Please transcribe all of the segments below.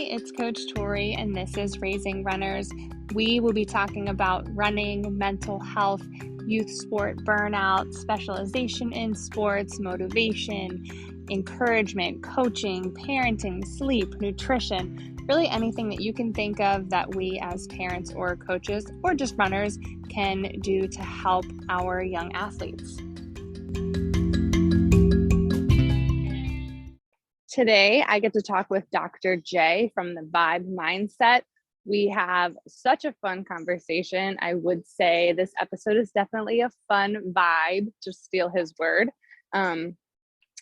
it's Coach Tori, and this is Raising Runners. We will be talking about running, mental health, youth sport burnout, specialization in sports, motivation, encouragement, coaching, parenting, sleep, nutrition, really anything that you can think of that we as parents or coaches or just runners can do to help our young athletes. Today, I get to talk with Dr. J from the Vibe Mindset. We have such a fun conversation. I would say this episode is definitely a fun vibe, to steal his word.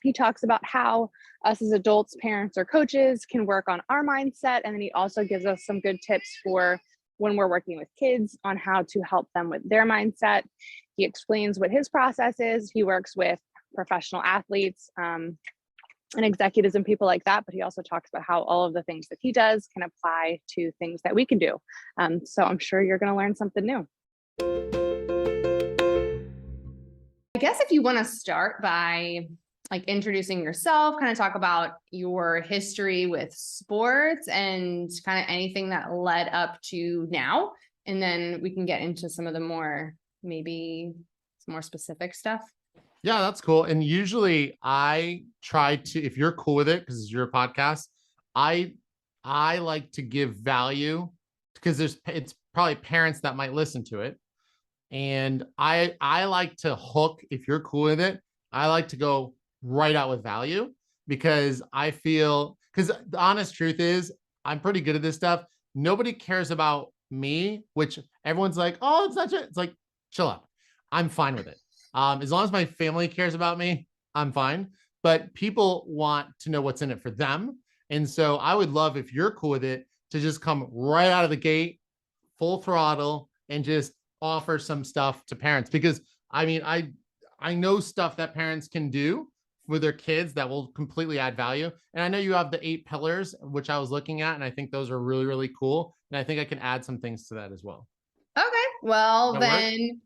He talks about how us as adults, parents, or coaches can work on our mindset. And then he also gives us some good tips for when we're working with kids on how to help them with their mindset. He explains what his process is. He works with professional athletes, and executives and people like that, but he also talks about how all of the things that he does can apply to things that we can do. So I'm sure you're going to learn something new. I guess if you want to start by introducing yourself, kind of talk about your history with sports and kind of anything that led up to now, and then we can get into some of the more specific stuff. Yeah, that's cool. And usually I try to, if you're cool with it, because it's your podcast, I like to give value because it's probably parents that might listen to it. And I like to hook, if you're cool with it, I like to go right out with value because I feel, because the honest truth is I'm pretty good at this stuff. Nobody cares about me, which everyone's like, oh, it's not, it's like, chill out. I'm fine with it. As long as my family cares about me, I'm fine. But people want to know what's in it for them. And so I would love, if you're cool with it, to just come right out of the gate, full throttle, and just offer some stuff to parents. Because I mean, I know stuff that parents can do with their kids that will completely add value. And I know you have the 8 pillars, which I was looking at, and I think those are really, really cool. And I think I can add some things to that as well. Okay, well then.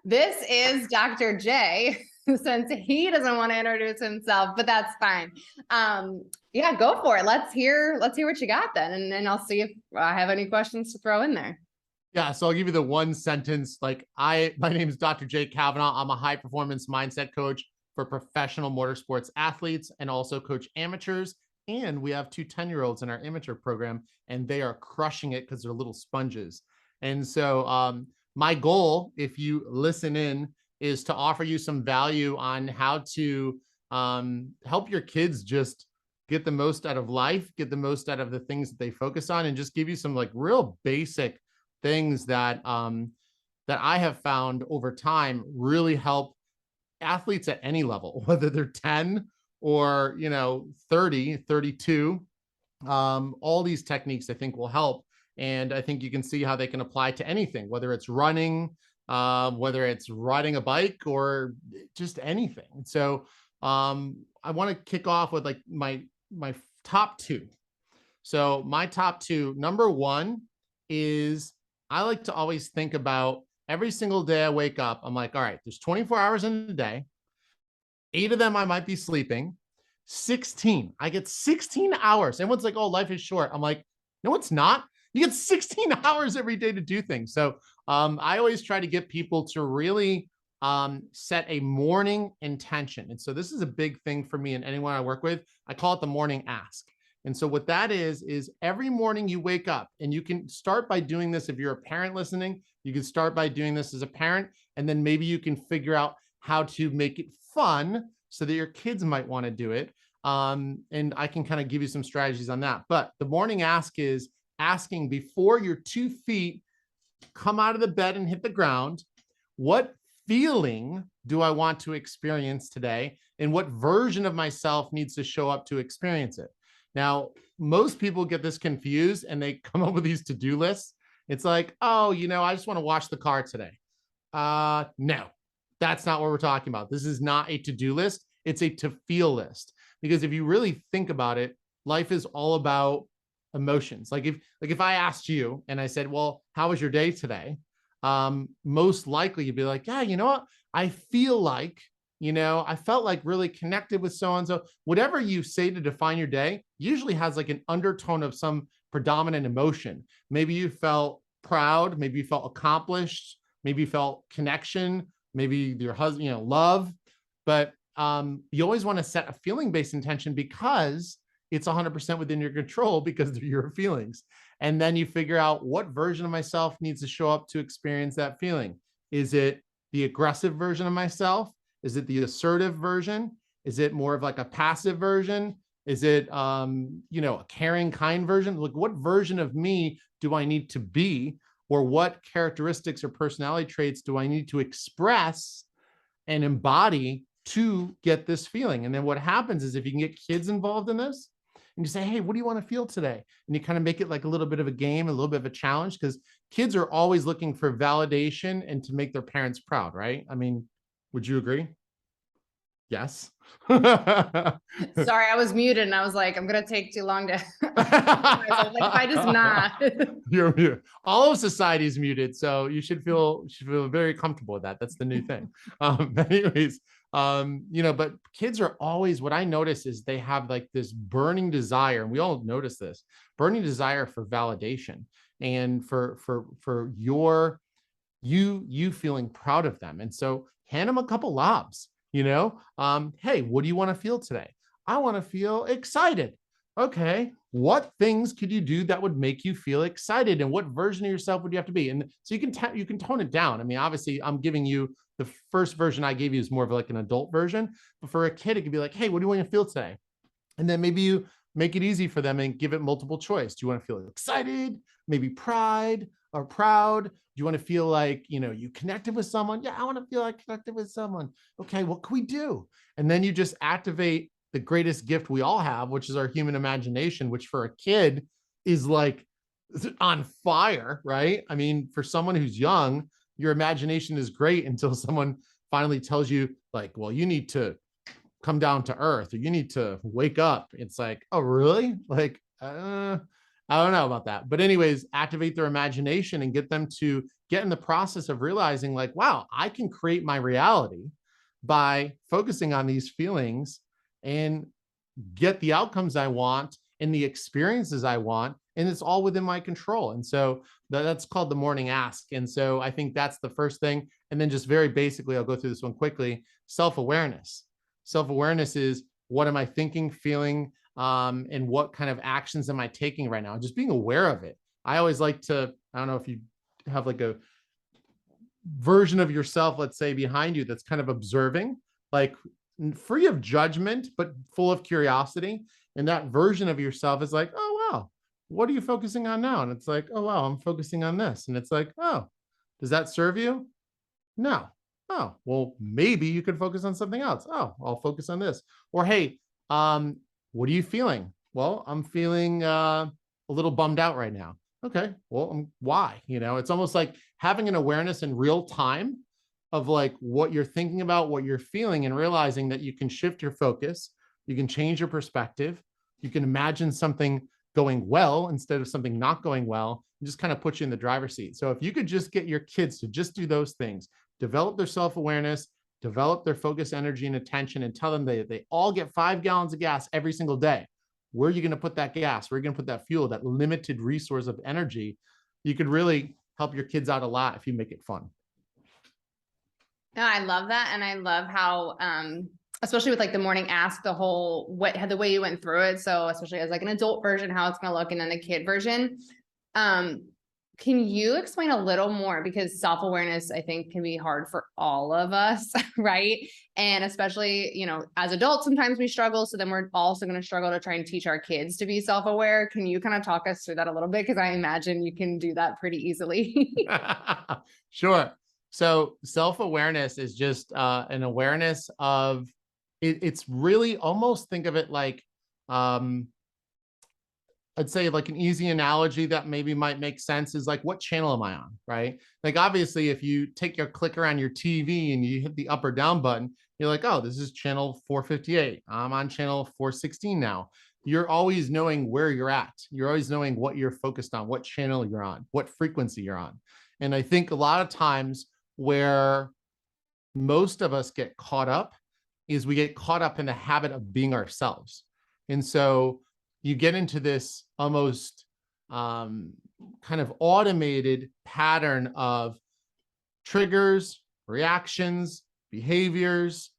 This is Dr. J, since he doesn't want to introduce himself, but that's fine. Yeah, go for it. Let's hear what you got then. And then I'll see if I have any questions to throw in there. Yeah. So I'll give you the one sentence. My name is Dr. Jay Kavanaugh. I'm a high performance mindset coach for professional motorsports athletes and also coach amateurs. And we have 2 10-year-olds in our amateur program, and they are crushing it because they're little sponges. And so, my goal, if you listen in, is to offer you some value on how to help your kids just get the most out of life, get the most out of the things that they focus on, and just give you some real basic things that that I have found over time really help athletes at any level, whether they're 10 or 30, 32. All these techniques I think will help. And I think you can see how they can apply to anything, whether it's running, whether it's riding a bike, or just anything. So I want to kick off with my top 2. So my top 2, number 1 is I like to always think about every single day I wake up. I'm like, all right, there's 24 hours in a day. 8 of them I might be sleeping. 16, I get 16 hours. Everyone's like, oh, life is short. I'm like, no, it's not. You get 16 hours every day to do things. So I always try to get people to really set a morning intention. And so this is a big thing for me and anyone I work with. I call it the morning ask. And so what that is every morning you wake up, and you can start by doing this. If you're a parent listening, you can start by doing this as a parent, and then maybe you can figure out how to make it fun so that your kids might want to do it. And I can kind of give you some strategies on that. But the morning ask is asking before your 2 feet come out of the bed and hit the ground, what feeling do I want to experience today? And what version of myself needs to show up to experience it? Now, most people get this confused and they come up with these to-do lists. It's like, oh, I just want to wash the car today. No, that's not what we're talking about. This is not a to-do list. It's a to-feel list. Because if you really think about it, life is all about emotions. If I asked you and I said, well, how was your day today? Most likely you'd be like, yeah, you know what? I feel like I felt like really connected with so-and-so. Whatever you say to define your day usually has like an undertone of some predominant emotion. Maybe you felt proud, maybe you felt accomplished, maybe you felt connection, maybe your husband, love. But you always want to set a feeling-based intention because it's 100% within your control because they're your feelings. And then you figure out what version of myself needs to show up to experience that feeling. Is it the aggressive version of myself? Is it the assertive version? Is it more of like a passive version? Is it, a caring, kind version? Like, what version of me do I need to be? Or what characteristics or personality traits do I need to express and embody to get this feeling? And then what happens is if you can get kids involved in this and you say, hey, what do you want to feel today? And you kind of make it like a little bit of a game, a little bit of a challenge, because kids are always looking for validation and to make their parents proud, right? I mean, would you agree? Yes. Sorry, I was muted and I was like, I'm going to take too long to, like, if I just not. You're mute. All of society is muted. So you should feel very comfortable with that. That's the new thing. Anyways, but kids are always, what I notice is they have like this burning desire, and we all notice this burning desire for validation and for you feeling proud of them. And so hand them a couple lobs. Hey, what do you want to feel today? I want to feel excited. Okay, what things could you do that would make you feel excited, and what version of yourself would you have to be? And so you can tone it down. I mean, obviously, I'm giving you the first version I gave you is more of like an adult version, but for a kid, it could be like, hey, what do you want to feel today? And then maybe you make it easy for them and give it multiple choice. Do you want to feel excited, maybe pride or proud? Do you want to feel like, you connected with someone? Yeah, I want to feel like connected with someone. Okay, what can we do? And then you just activate the greatest gift we all have, which is our human imagination, which for a kid is like on fire, right? I mean, for someone who's young, your imagination is great until someone finally tells you like, well, you need to come down to earth, or you need to wake up. It's like, oh, really? Like, I don't know about that. But anyways, activate their imagination and get them to get in the process of realizing like, wow, I can create my reality by focusing on these feelings and get the outcomes I want and the experiences I want. And it's all within my control. And so that's called the morning ask. And so I think that's the first thing. And then just very basically, I'll go through this one quickly. Self-awareness. Self-awareness is, what am I thinking, feeling, and what kind of actions am I taking right now? Just being aware of it. I always like to, I don't know if you have like a version of yourself, let's say behind you, that's kind of observing, like free of judgment, but full of curiosity. And that version of yourself is like, oh, wow, what are you focusing on now? And it's like, oh, wow, I'm focusing on this. And it's like, oh, does that serve you? No. Oh, well, maybe you could focus on something else. Oh, I'll focus on this. Or, hey, what are you feeling? Well, I'm feeling a little bummed out right now. Okay, well, why? It's almost like having an awareness in real time of like what you're thinking about, what you're feeling, and realizing that you can shift your focus, you can change your perspective, you can imagine something going well instead of something not going well, and just kind of put you in the driver's seat. So if you could just get your kids to just do those things, develop their self-awareness, develop their focus, energy, and attention, and tell them they all get 5 gallons of gas every single day. Where are you going to put that gas? Where are you going to put that fuel, that limited resource of energy? You could really help your kids out a lot if you make it fun. No, I love that. And I love how, especially with like the morning ask, the way you went through it. So especially as like an adult version, how it's going to look, and then the kid version. Can you explain a little more? Because self-awareness, I think, can be hard for all of us, right? And especially, as adults, sometimes we struggle. So then we're also going to struggle to try and teach our kids to be self-aware. Can you kind of talk us through that a little bit? Because I imagine you can do that pretty easily. Sure. So self-awareness is just an awareness of it. It's really almost, think of it like, I'd say like an easy analogy that maybe might make sense is like, what channel am I on, right? Like, obviously, if you take your clicker on your TV and you hit the up or down button, you're like, oh, this is channel 458. I'm on channel 416 now. You're always knowing where you're at. You're always knowing what you're focused on, what channel you're on, what frequency you're on. And I think a lot of times where most of us get caught up is we get caught up in the habit of being ourselves. And so you get into this almost kind of automated pattern of triggers, reactions, behaviors,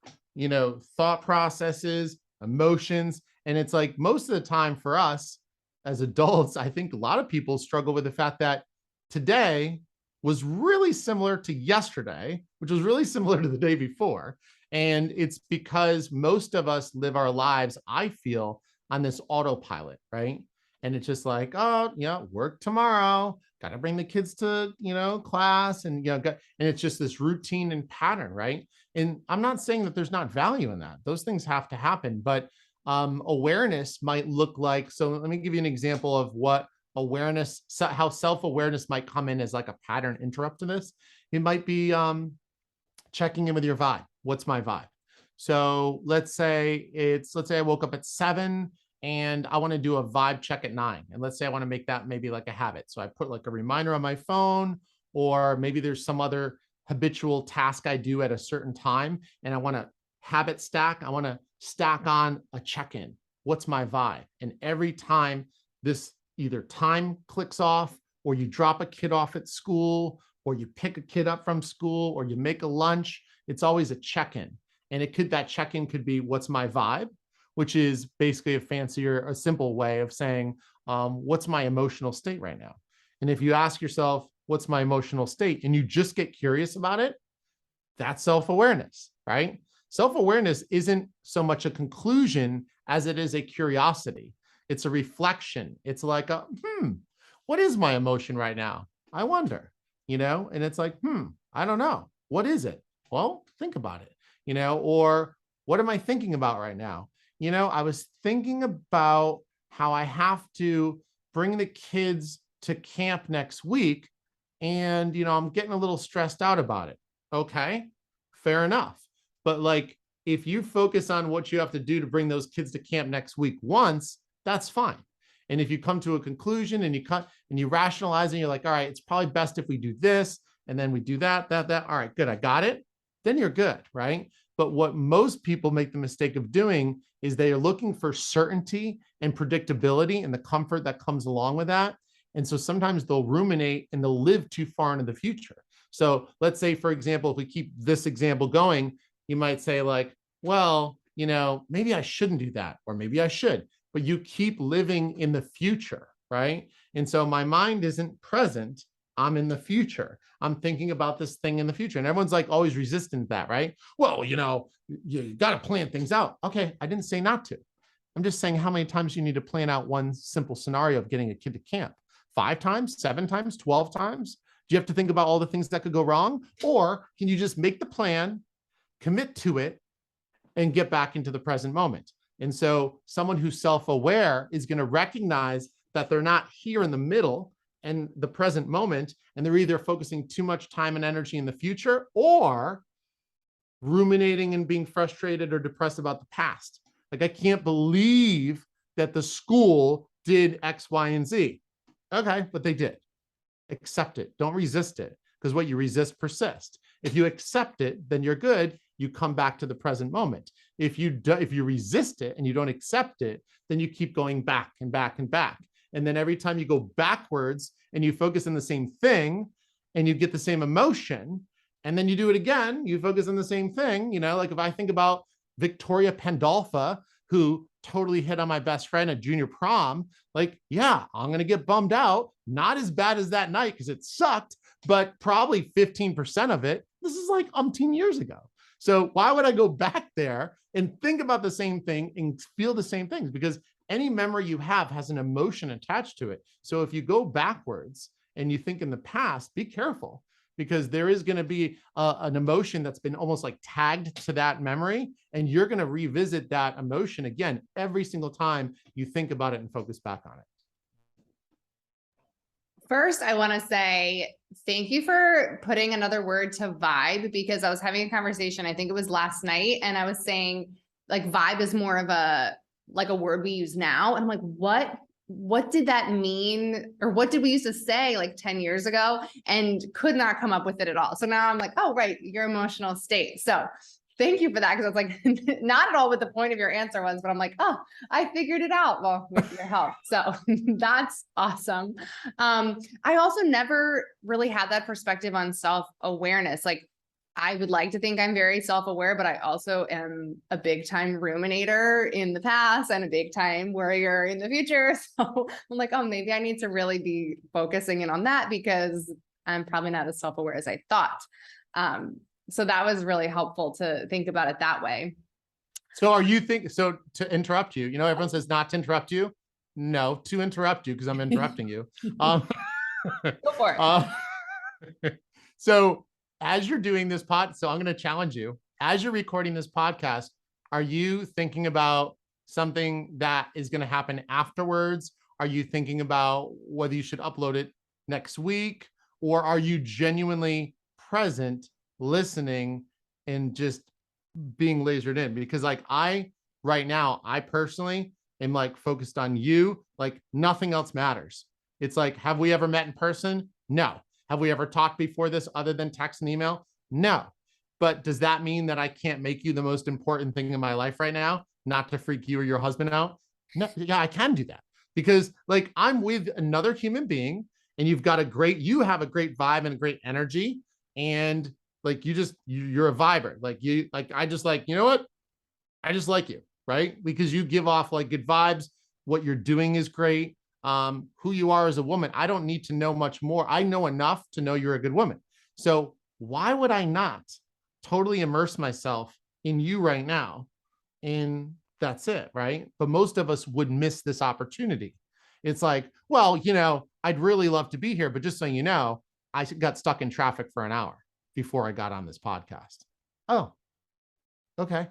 thought processes, emotions. And it's like most of the time for us as adults, I think a lot of people struggle with the fact that today was really similar to yesterday, which was really similar to the day before. And it's because most of us live our lives, I feel, on this autopilot, right? And it's just like, oh, work tomorrow, got to bring the kids to, class, and, and it's just this routine and pattern, right? And I'm not saying that there's not value in that. Those things have to happen, but awareness might look like, so let me give you an example of what awareness, how self-awareness might come in as like a pattern interrupt to this. It might be checking in with your vibe. What's my vibe? So let's say I woke up at 7 and I want to do a vibe check at 9. And let's say I want to make that maybe like a habit. So I put like a reminder on my phone, or maybe there's some other habitual task I do at a certain time, and I want to habit stack. I want to stack on a check-in. What's my vibe? And every time this either time clicks off, or you drop a kid off at school, or you pick a kid up from school, or you make a lunch, it's always a check-in. And that check-in could be, what's my vibe? Which is basically a simple way of saying, what's my emotional state right now? And if you ask yourself, what's my emotional state? And you just get curious about it, that's self-awareness, right? Self-awareness isn't so much a conclusion as it is a curiosity. It's a reflection. It's like, what is my emotion right now? I wonder, and it's like, I don't know. What is it? Well, think about it, or what am I thinking about right now? I was thinking about how I have to bring the kids to camp next week, and, I'm getting a little stressed out about it. Okay, fair enough. But like, if you focus on what you have to do to bring those kids to camp next week once, that's fine. And if you come to a conclusion and you rationalize and you're like, all right, it's probably best if we do this, and then we do that. All right, good. I got it. Then you're good, right? But what most people make the mistake of doing is they are looking for certainty and predictability and the comfort that comes along with that. And so sometimes they'll ruminate and they'll live too far into the future. So let's say, for example, if we keep this example going, you might say like, well, maybe I shouldn't do that, or maybe I should, but you keep living in the future, right? And so my mind isn't present. I'm in the future. I'm thinking about this thing in the future. And everyone's like always resistant to that, right? Well, you got to plan things out. Okay, I didn't say not to. I'm just saying how many times you need to plan out one simple scenario of getting a kid to camp. 5 times, 7 times, 12 times? Do you have to think about all the things that could go wrong? Or can you just make the plan, commit to it, and get back into the present moment? And so someone who's self-aware is going to recognize that they're not here in the middle and the present moment, and they're either focusing too much time and energy in the future, or ruminating and being frustrated or depressed about the past. Like, I can't believe that the school did X, Y, and Z. Okay, but they did. Accept it. Don't resist it, because what you resist persists. If you accept it, then you're good. You come back to the present moment. If you resist it and you don't accept it, then you keep going back and back and back. And then every time you go backwards and you focus on the same thing and you get the same emotion, and then you do it again, you focus on the same thing. Like if I think about Victoria Pandolfa, who totally hit on my best friend at junior prom, like, yeah, I'm going to get bummed out. Not as bad as that night because it sucked, but probably 15% of it. This is like umpteen years ago. So why would I go back there and think about the same thing and feel the same things? Because any memory you have has an emotion attached to it. So if you go backwards and you think in the past, be careful, because there is going to be an emotion that's been almost like tagged to that memory. And you're going to revisit that emotion again every single time you think about it and focus back on it. First, I want to say thank you for putting another word to vibe, because I was having a conversation, I think it was last night, and I was saying like vibe is more of a word we use now. And I'm like, what did that mean? Or what did we used to say like 10 years ago, and could not come up with it at all. So now I'm like, oh, right, your emotional state. So thank you for that. Cause I was like, not at all what the point of your answer was, but I'm like, oh, I figured it out. Well, with your help. So that's awesome. I also never really had that perspective on self-awareness. Like, I would like to think I'm very self-aware, but I also am a big time ruminator in the past and a big time worrier in the future. So I'm like, oh, maybe I need to really be focusing in on that because I'm probably not as self-aware as I thought. So that was really helpful to think about it that way. So so to interrupt you, everyone says not to interrupt you. No, to interrupt you because I'm interrupting you. Go for it. So as you're doing this so I'm going to challenge you. As you're recording this podcast, are you thinking about something that is going to happen afterwards? Are you thinking about whether you should upload it next week? Or are you genuinely present, listening, and just being lasered in? Because like right now, I personally am like focused on you, like nothing else matters. It's like, have we ever met in person? No. Have we ever talked before this other than text and email? No. But does that mean that I can't make you the most important thing in my life right now? Not to freak you or your husband out? No, yeah, I can do that because like I'm with another human being and you have a great vibe and a great energy. And like, you're a viber. I just like, you know what? I just like you, right? Because you give off like good vibes. What you're doing is great. Who you are as a woman. I don't need to know much more. I know enough to know you're a good woman. So why would I not totally immerse myself in you right now? And that's it, right? But most of us would miss this opportunity. It's like, well, I'd really love to be here, but just so you know, I got stuck in traffic for an hour before I got on this podcast. Oh, okay.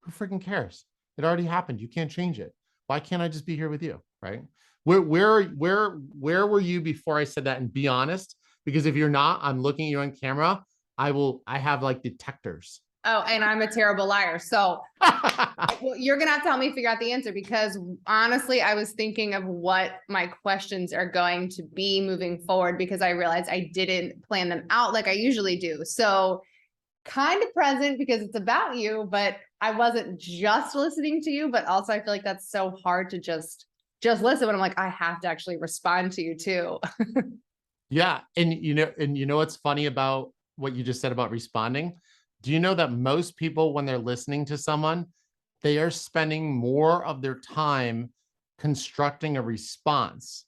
Who freaking cares? It already happened. You can't change it. Why can't I just be here with you? Right? Where were you before I said that? And be honest, because if you're not, I'm looking at you on camera. I have like detectors. Oh, and I'm a terrible liar. So well, you're going to have to help me figure out the answer because honestly, I was thinking of what my questions are going to be moving forward because I realized I didn't plan them out like I usually do. So kind of present because it's about you, but I wasn't just listening to you, but also I feel like that's so hard to just listen when I'm like, I have to actually respond to you too. Yeah. And you know what's funny about what you just said about responding? Do you know that most people, when they're listening to someone, they are spending more of their time constructing a response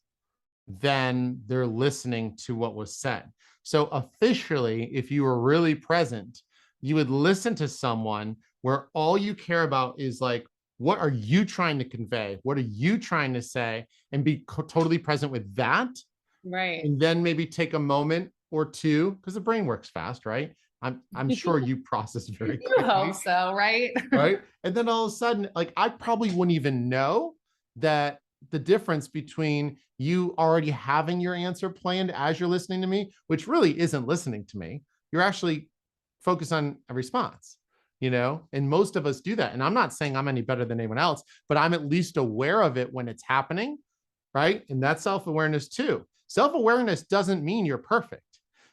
than they're listening to what was said. So officially, if you were really present, you would listen to someone where all you care about is like, what are you trying to convey? What are you trying to say? And be totally present with that. Right. And then maybe take a moment or two, because the brain works fast, right? I'm sure you process very quickly. You hope so, right? Right. And then all of a sudden, like I probably wouldn't even know that the difference between you already having your answer planned as you're listening to me, which really isn't listening to me. You're actually focused on a response, and most of us do that. And I'm not saying I'm any better than anyone else, but I'm at least aware of it when it's happening. Right. And that's self-awareness too. Self-awareness doesn't mean you're perfect.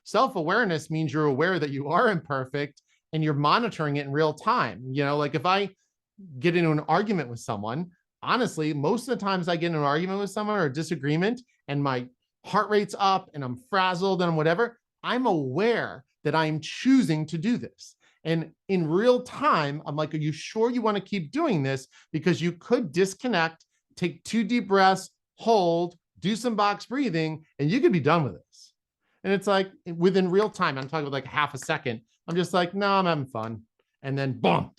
Self-awareness means you're aware that you are imperfect and you're monitoring it in real time. Like if I get into an argument with someone, honestly, most of the times I get in an argument with someone or a disagreement and my heart rate's up and I'm frazzled and whatever, I'm aware that I'm choosing to do this. And in real time, I'm like, are you sure you want to keep doing this? Because you could disconnect, take 2 deep breaths, hold, do some box breathing, and you could be done with this. And it's like within real time, I'm talking about like half a second. I'm just like, no, I'm having fun. And then boom,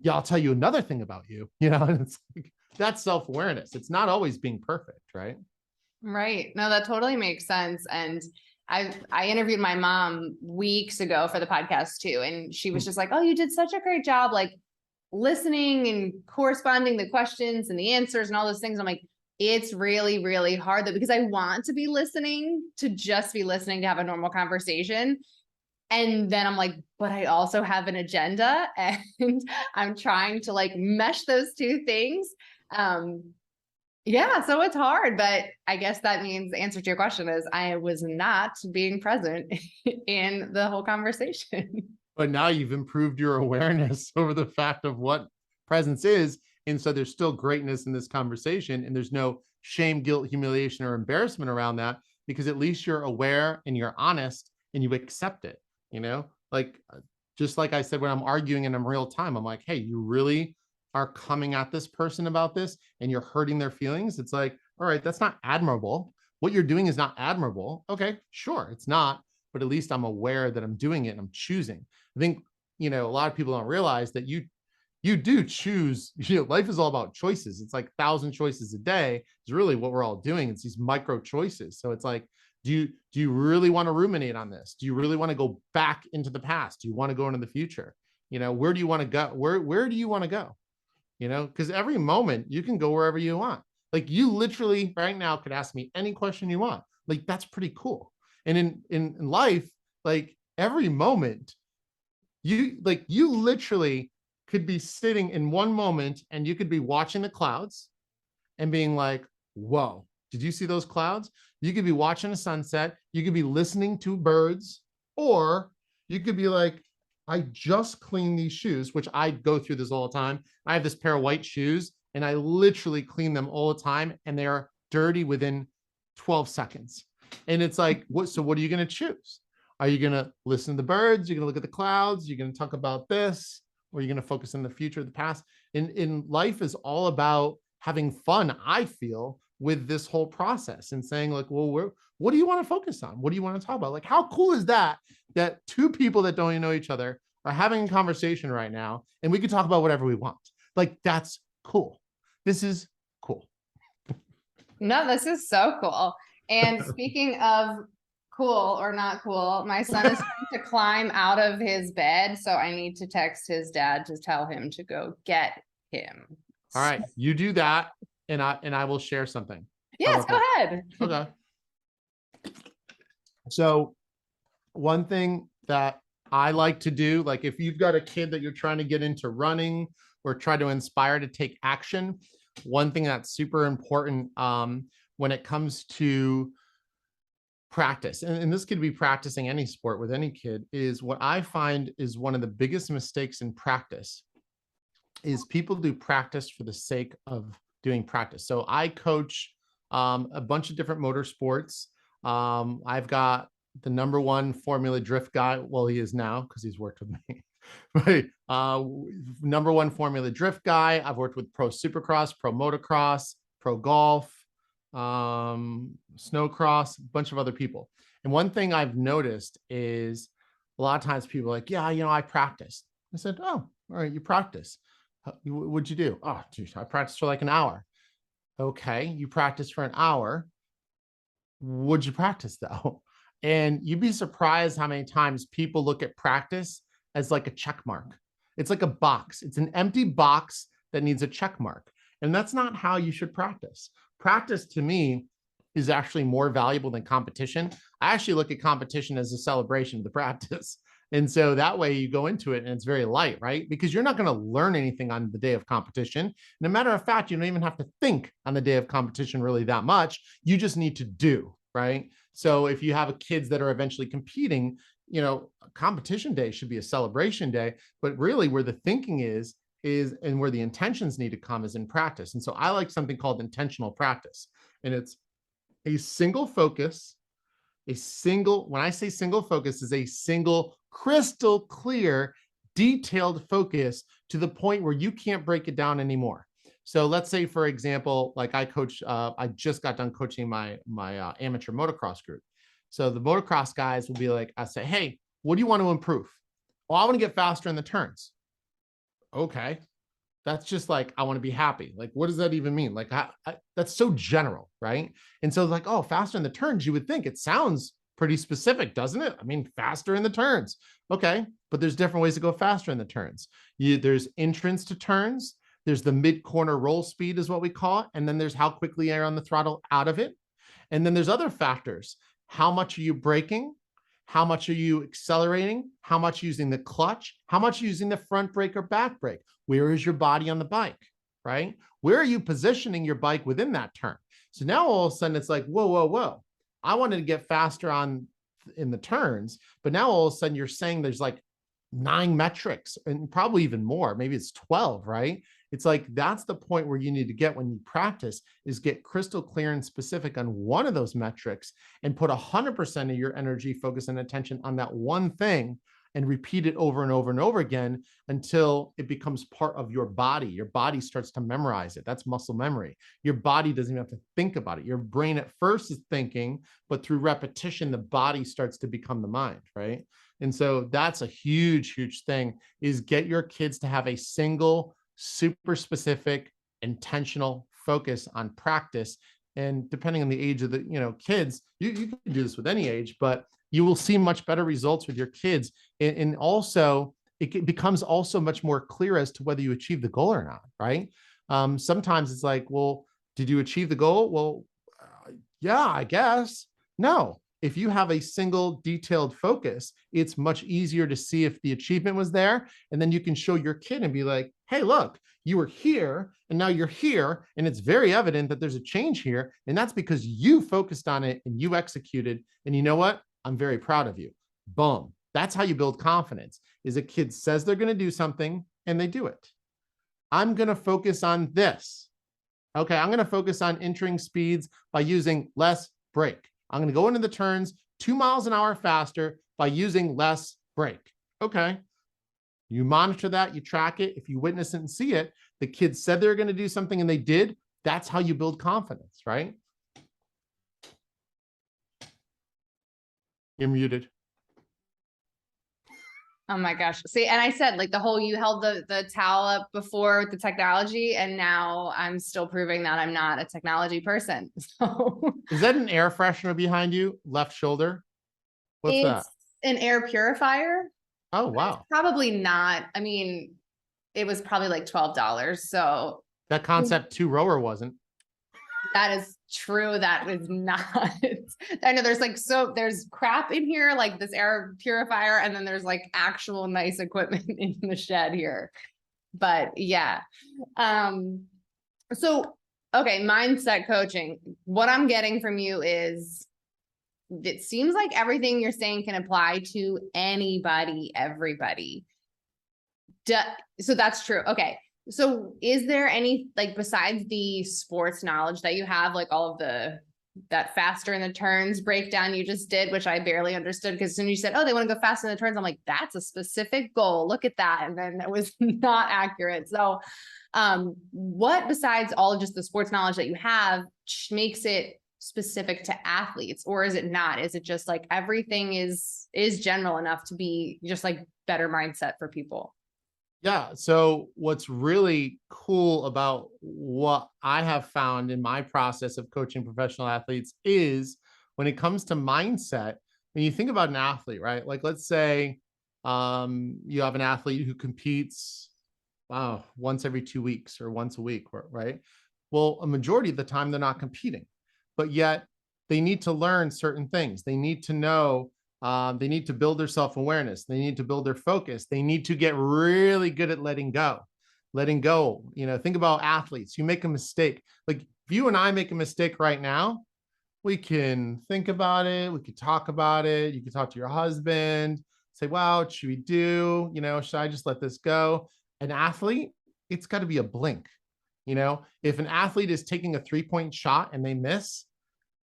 yeah, I'll tell you another thing about you, and it's like, that's self-awareness. It's not always being perfect, right? Right. No, that totally makes sense. And I interviewed my mom weeks ago for the podcast too. And she was just like, oh, you did such a great job, like listening and corresponding the questions and the answers and all those things. I'm like, it's really, really hard though, because I want to be listening to just be listening to have a normal conversation. And then I'm like, but I also have an agenda and I'm trying to like mesh those two things. Yeah, so it's hard, but I guess that means the answer to your question is I was not being present in the whole conversation. But now you've improved your awareness over the fact of what presence is. And so there's still greatness in this conversation, and there's no shame, guilt, humiliation, or embarrassment around that, because at least you're aware and you're honest and you accept it, like just like I said, when I'm arguing and I'm real time, I'm like, hey, you really are coming at this person about this and you're hurting their feelings. It's like, all right, that's not admirable. What you're doing is not admirable. Okay, sure, it's not, but at least I'm aware that I'm doing it and I'm choosing. I think, a lot of people don't realize that you do choose. Life is all about choices. It's like 1,000 choices a day is really what we're all doing. It's these micro choices. So it's like, do you really want to ruminate on this? Do you really want to go back into the past? Do you want to go into the future? Where do you want to go? Where do you want to go? Because every moment you can go wherever you want. Like, you literally right now could ask me any question you want. Like, that's pretty cool. And in life, like, every moment you literally could be sitting in one moment and you could be watching the clouds and being like, whoa, did you see those clouds? You could be watching a sunset. You could be listening to birds, or you could be like, I just cleaned these shoes, which I go through this all the time. I have this pair of white shoes and I literally clean them all the time and they're dirty within 12 seconds. And it's like, so what are you going to choose? Are you going to listen to the birds? You're going to look at the clouds? You're going to talk about this? Or you're going to focus on the future, the past? In life is all about having fun, I feel, with this whole process, and saying like, well, what do you want to focus on? What do you want to talk about? Like, how cool is that two people that don't even know each other are having a conversation right now and we can talk about whatever we want? Like, that's cool. This is cool. No, this is so cool. And speaking of cool or not cool, my son is trying to climb out of his bed, so I need to text his dad to tell him to go get him. All right, you do that, and I will share something. Yes, go ahead. Okay. So one thing that I like to do, like if you've got a kid that you're trying to get into running or try to inspire to take action, one thing that's super important when it comes to practice, and this could be practicing any sport with any kid, is what I find is one of the biggest mistakes in practice is people do practice for the sake of doing practice. So I coach a bunch of different motorsports. I've got the #1 Formula Drift guy. Well, he is now because he's worked with me. Right. #1 Formula Drift guy. I've worked with pro supercross, pro motocross, pro golf, snowcross, a bunch of other people. And one thing I've noticed is a lot of times people are like, yeah, I practiced. I said, oh, all right, you practice. What'd you do? Oh, geez, I practiced for like an hour. Okay, you practiced for an hour. What'd you practice though? And you'd be surprised how many times people look at practice as like a check mark. It's like a box. It's an empty box that needs a check mark. And that's not how you should practice. Practice to me is actually more valuable than competition. I actually look at competition as a celebration of the practice. And so that way you go into it and it's very light, right? Because you're not going to learn anything on the day of competition. And a matter of fact, you don't even have to think on the day of competition really that much. You just need to do, right? So if you have kids that are eventually competing, competition day should be a celebration day, but really where the thinking is and where the intentions need to come is in practice. And so I like something called intentional practice. And it's a single focus, when I say single focus, is a single crystal clear, detailed focus to the point where you can't break it down anymore. So let's say, for example, like I just got done coaching my amateur motocross group. So the motocross guys will be like, I say, hey, what do you want to improve? Well, I want to get faster in the turns. Okay. That's just like, I want to be happy. Like, what does that even mean? Like, that's so general, right? And so like, oh, faster in the turns, you would think it sounds pretty specific, doesn't it? I mean, faster in the turns. Okay. But there's different ways to go faster in the turns. There's entrance to turns. There's the mid-corner roll speed is what we call it. And then there's how quickly you're on the throttle out of it. And then there's other factors. How much are you braking? How much are you accelerating? How much using the clutch? How much using the front brake or back brake? Where is your body on the bike, right? Where are you positioning your bike within that turn? So now all of a sudden it's like, whoa, whoa, whoa. I wanted to get faster in the turns, but now all of a sudden you're saying there's like 9 metrics and probably even more. Maybe it's 12, right? It's like, that's the point where you need to get when you practice, is get crystal clear and specific on one of those metrics and put 100% of your energy, focus, and attention on that one thing and repeat it over and over and over again until it becomes part of your body. Your body starts to memorize it. That's muscle memory. Your body doesn't even have to think about it. Your brain at first is thinking, but through repetition, the body starts to become the mind, right? And so that's a huge, huge thing, is get your kids to have a single, super specific, intentional focus on practice. And depending on the age of the, kids, you can do this with any age, but you will see much better results with your kids. And also, it becomes also much more clear as to whether you achieve the goal or not, right? Sometimes it's like, well, did you achieve the goal? Well, yeah, I guess. No. If you have a single detailed focus, it's much easier to see if the achievement was there. And then you can show your kid and be like, hey, look, you were here and now you're here. And it's very evident that there's a change here. And that's because you focused on it and you executed. And you know what? I'm very proud of you. Boom. That's how you build confidence, is a kid says they're going to do something and they do it. I'm going to focus on this. Okay, I'm going to focus on entering speeds by using less brake. I'm going to go into the turns 2 miles an hour faster by using less brake. Okay. You monitor that, you track it. If you witness it and see it, the kids said they're going to do something and they did. That's how you build confidence, right? You're muted. Oh my gosh. See, and I said, like, the whole, you held the towel up before with the technology, and now I'm still proving that I'm not a technology person. So Is that an air freshener behind you? Left shoulder? What's it's that? an air purifier. Oh, It's wow. probably not. I mean, it was probably like $12. So That Concept 2 rower wasn't. that is true. That was not. I know there's like, so there's crap in here, like this air purifier, and then there's like actual nice equipment in the shed here. But yeah. So, okay, mindset coaching. What I'm getting from you is, it seems like everything you're saying can apply to anybody, everybody. So that's true. Okay. So is there any, like, besides the sports knowledge that you have, like all of that faster in the turns breakdown you just did, which I barely understood, because as soon as you said, oh, they want to go faster in the turns, I'm like, that's a specific goal. Look at that. And then that was not accurate. So what, besides all of just the sports knowledge that you have, makes it specific to athletes? Or is it not? Is it just like everything is general enough to be just like better mindset for people? Yeah. So what's really cool about what I have found in my process of coaching professional athletes is, when it comes to mindset, when you think about an athlete, right? Like, let's say you have an athlete who competes once every 2 weeks or once a week, right? Well, a majority of the time they're not competing, but yet they need to learn certain things. They need to know. They need to build their self-awareness. They need to build their focus. They need to get really good at letting go. Letting go. Think about athletes. You make a mistake. Like, if you and I make a mistake right now, we can think about it. We could talk about it. You can talk to your husband, say, wow, what should we do? Should I just let this go? An athlete, it's got to be a blink. If an athlete is taking a 3-point shot and they miss,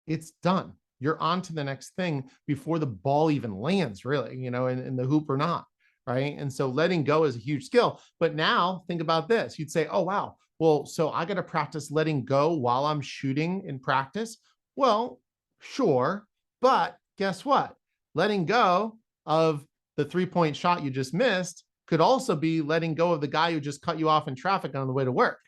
it's done. You're on to the next thing before the ball even lands, really, in the hoop or not, right? And so letting go is a huge skill. But now think about this. You'd say, oh, wow, well, so I got to practice letting go while I'm shooting in practice. Well, sure. But guess what? Letting go of the 3-point shot you just missed could also be letting go of the guy who just cut you off in traffic on the way to work.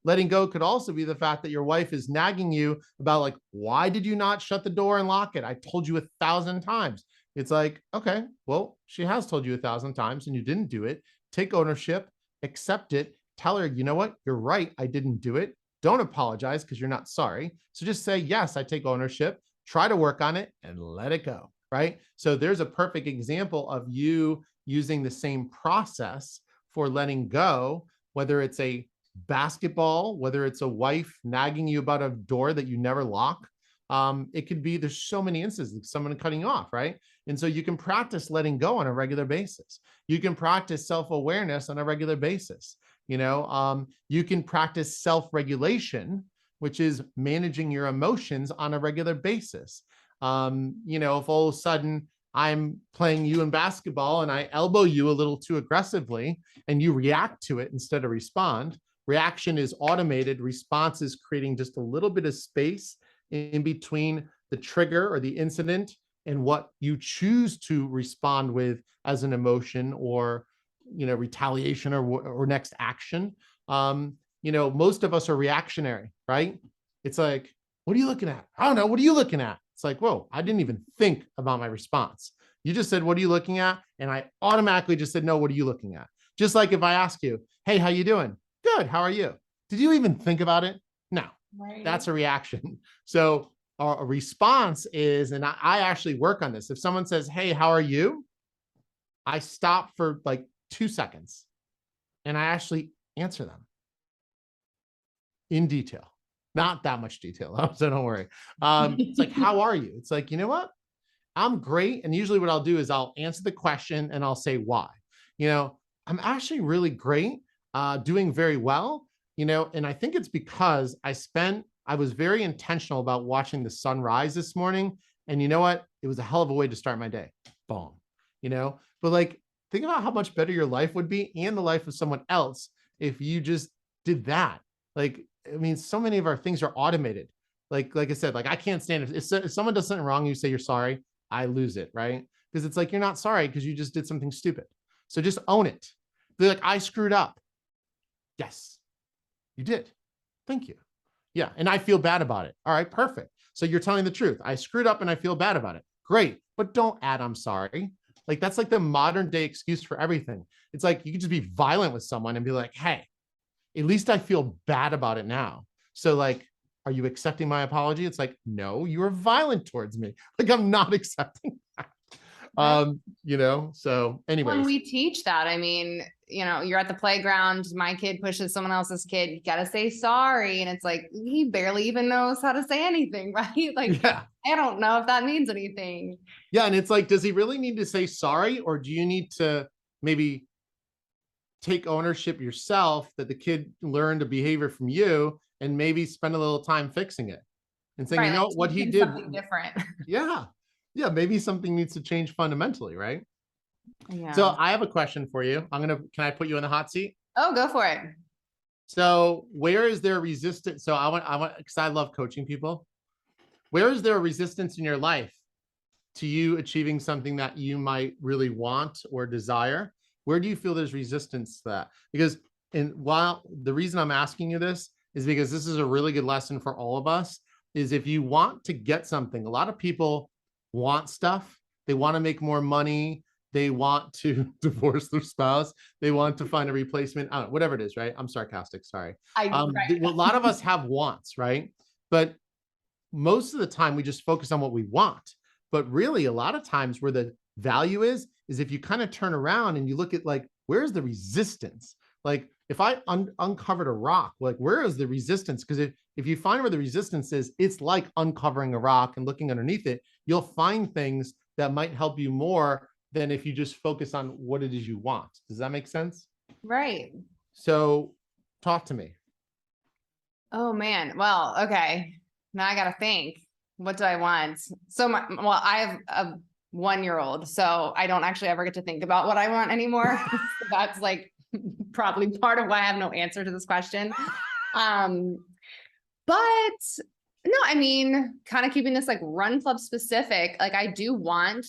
Letting go could also be the fact that your wife is nagging you about, like, why did you not shut the door and lock it? I told you 1,000 times. It's like, okay, well, she has told you 1,000 times and you didn't do it. Take ownership, accept it, tell her, you know what? You're right. I didn't do it. Don't apologize because you're not sorry. So just say, yes, I take ownership, try to work on it and let it go, right? So there's a perfect example of you using the same process for letting go, whether it's a basketball, whether it's a wife nagging you about a door that you never lock, It could be, there's so many instances, like someone cutting you off, right? And so you can practice letting go on a regular basis. You can practice self-awareness on a regular basis. You can practice self-regulation, which is managing your emotions on a regular basis. If all of a sudden I'm playing you in basketball and I elbow you a little too aggressively and you react to it instead of respond, reaction is automated, response is creating just a little bit of space in between the trigger or the incident and what you choose to respond with as an emotion or retaliation or next action. Most of us are reactionary, right? It's like, what are you looking at? I don't know. What are you looking at? It's like, whoa, I didn't even think about my response. You just said, what are you looking at? And I automatically just said, no, what are you looking at? Just like if I ask you, hey, how you doing? Good. How are you? Did you even think about it? No, Right. that's a reaction. So a response is, and I actually work on this. If someone says, hey, how are you? I stop for like 2 seconds and I actually answer them in detail. Not that much detail, so don't worry. It's like, how are you? It's like, you know what? I'm great. And usually what I'll do is I'll answer the question and I'll say why. I'm actually really great, doing very well, and I think it's because I was very intentional about watching the sun rise this morning. And you know what? It was a hell of a way to start my day. Boom. But like, think about how much better your life would be and the life of someone else if you just did that. Like, I mean, so many of our things are automated. Like I said, like I can't stand it. If someone does something wrong, you say you're sorry, I lose it, right? Because it's like, you're not sorry because you just did something stupid. So just own it. Be like, I screwed up. Yes, you did. Thank you. Yeah. And I feel bad about it. All right, perfect. So you're telling the truth. I screwed up and I feel bad about it. Great. But don't add, I'm sorry. Like that's like the modern day excuse for everything. It's like, you can just be violent with someone and be like, hey, at least I feel bad about it now. So like, are you accepting my apology? It's like, no, you are violent towards me. Like I'm not accepting that. So anyways. When we teach that, I mean, you're at the playground, my kid pushes someone else's kid, you got to say sorry. And it's like, he barely even knows how to say anything, right? Like, yeah. I don't know if that means anything. Yeah. And it's like, does he really need to say sorry? Or do you need to maybe take ownership yourself that the kid learned a behavior from you and maybe spend a little time fixing it and saying, Right, you know, like what he teaching did. something different. Yeah. Yeah. Maybe something needs to change fundamentally. Right. Yeah. So I have a question for you. Can I put you in the hot seat? Oh, go for it. So where is there resistance? So because I love coaching people. Where is there a resistance in your life to you achieving something that you might really want or desire? Where do you feel there's resistance to that? Because, and while the reason I'm asking you this is because this is a really good lesson for all of us, is if you want to get something, a lot of people want stuff. They want to make more money. They want to divorce their spouse. They want to find a replacement. I don't know, whatever it is, right? I'm sarcastic. Sorry. Right. A lot of us have wants, right? But most of the time we just focus on what we want. But really, a lot of times where the value is if you kind of turn around and you look at like, where's the resistance? Like if I uncovered a rock, like where is the resistance? Because if you find where the resistance is, it's like uncovering a rock and looking underneath it, you'll find things that might help you more than if you just focus on what it is you want. Does that make sense? Right. So talk to me. Oh man. Well, okay. Now I got to think, what do I want? So I have a 1-year-old, so I don't actually ever get to think about what I want anymore. So that's like probably part of why I have no answer to this question. But no, I mean, kind of keeping this like run club specific, like I do want